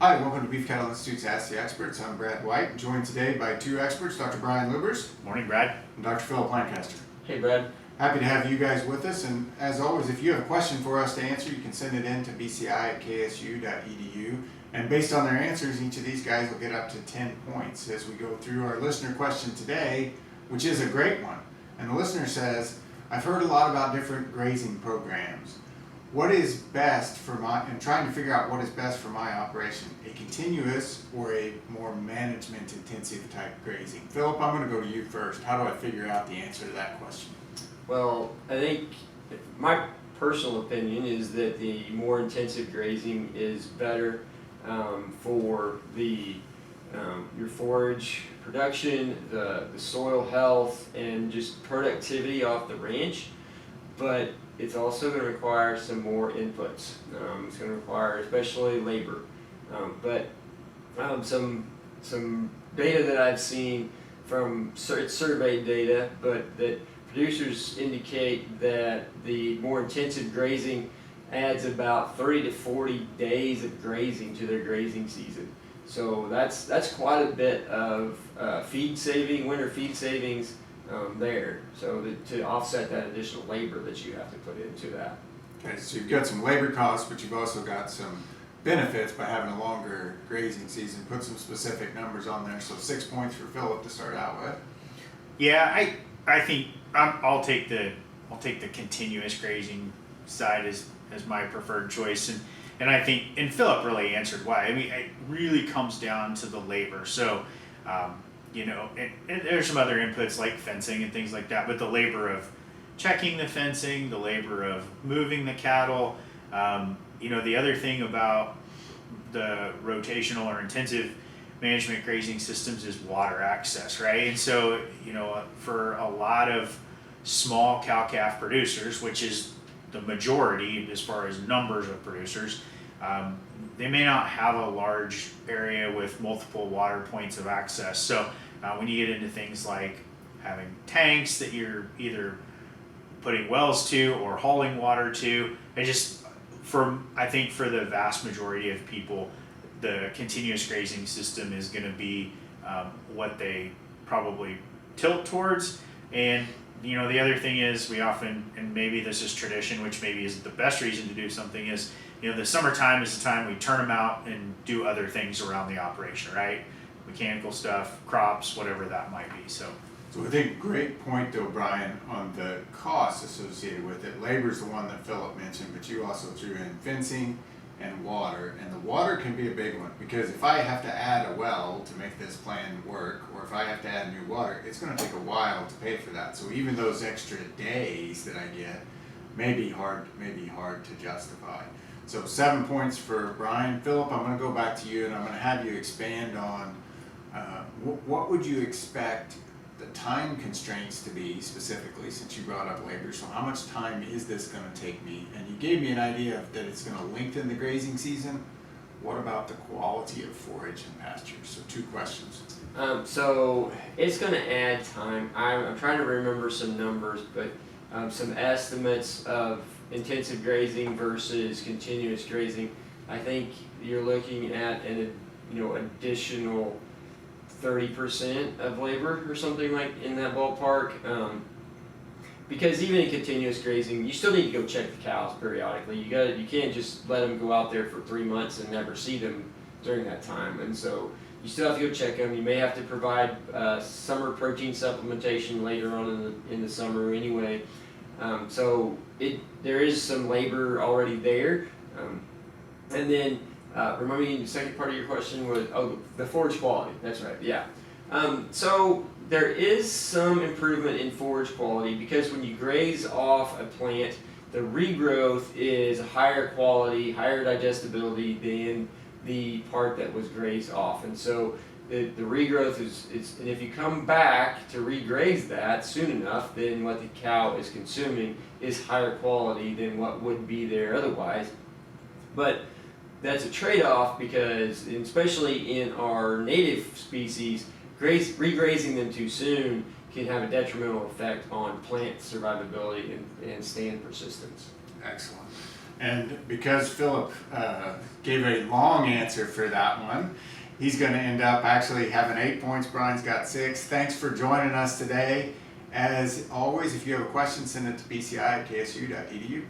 Hi, welcome to Beef Cattle Institute's Ask the Experts. I'm Brad White, joined today by two experts, Dr. Brian Lubers. Morning, Brad. And Dr. Philip Lancaster. Hey, Brad. Happy to have you guys with us, and as always, if you have a question for us to answer, you can send it in to bci@ksu.edu, and based on their answers, each of these guys will get up to 10 points as we go through our listener question today, which is a great one. And the listener says, I've heard a lot about different grazing programs. What is best for and trying to figure out what is best for my operation, a continuous or a more management intensive type grazing? Philip, I'm going to go to you first. How do I figure out the answer to that question? Well, I think my personal opinion is that the more intensive grazing is better for the your forage production, the soil health, and just productivity off the ranch. But it's also going to require some more inputs. It's going to require especially labor. Some data that I've seen from surveyed data, but that producers indicate that the more intensive grazing adds about 30 to 40 days of grazing to their grazing season. So that's quite a bit of winter feed savings there. So to offset that additional labor that you have to put into that. Okay, so you've got some labor costs, but you've also got some benefits by having a longer grazing season. Put some specific numbers on there. So 6 points for Philip to start out with. Yeah, I think I'll take the continuous grazing side as my preferred choice, and I think Philip really answered why. I mean, it really comes down to the labor. So and there's some other inputs like fencing and things like that, but the labor of checking the fencing, the labor of moving the cattle. The other thing about the rotational or intensive management grazing systems is water access, right? And so, for a lot of small cow-calf producers, which is the majority as far as numbers of producers, they may not have a large area with multiple water points of access. So when you get into things like having tanks that you're either putting wells to or hauling water to, I think for the vast majority of people, the continuous grazing system is going to be what they probably tilt towards. And the other thing is we often, and maybe this is tradition, which maybe isn't the best reason to do something, is the summertime is the time we turn them out and do other things around the operation, right? Mechanical stuff, crops, whatever that might be. So I think great point though, Brian, on the costs associated with it. Labor is the one that Philip mentioned, but you also threw in fencing and water, and the water can be a big one, because if I have to add a well to make this plan work, or if I have to add new water, it's going to take a while to pay for that. So even those extra days that I get may be hard to justify. So 7 points for Brian. Philip, I'm going to go back to you, and I'm going to have you expand on what would you expect the time constraints to be specifically, since you brought up labor. So how much time is this going to take me? And you gave me an idea that it's going to lengthen the grazing season. What about the quality of forage and pasture? So 2 questions. So it's going to add time. I'm trying to remember some numbers, but some estimates of intensive grazing versus continuous grazing. I think you're looking at an additional 30% of labor or something like in that ballpark. Because even in continuous grazing, you still need to go check the cows periodically. You can't just let them go out there for 3 months and never see them during that time. And so you still have to go check them. You may have to provide summer protein supplementation later on in the summer anyway. So there is some labor already there. And then remind me, the second part of your question was, the forage quality. That's right, yeah. So there is some improvement in forage quality, because when you graze off a plant, the regrowth is higher quality, higher digestibility than the part that was grazed off. And so the regrowth is, and if you come back to regraze that soon enough, then what the cow is consuming is higher quality than what would be there otherwise. But that's a trade-off, because especially in our native species, regrazing them too soon can have a detrimental effect on plant survivability and stand persistence. Excellent. And because Philip gave a long answer for that one, he's going to end up actually having 8 points. Brian's got 6. Thanks for joining us today. As always, if you have a question, send it to bci@ksu.edu.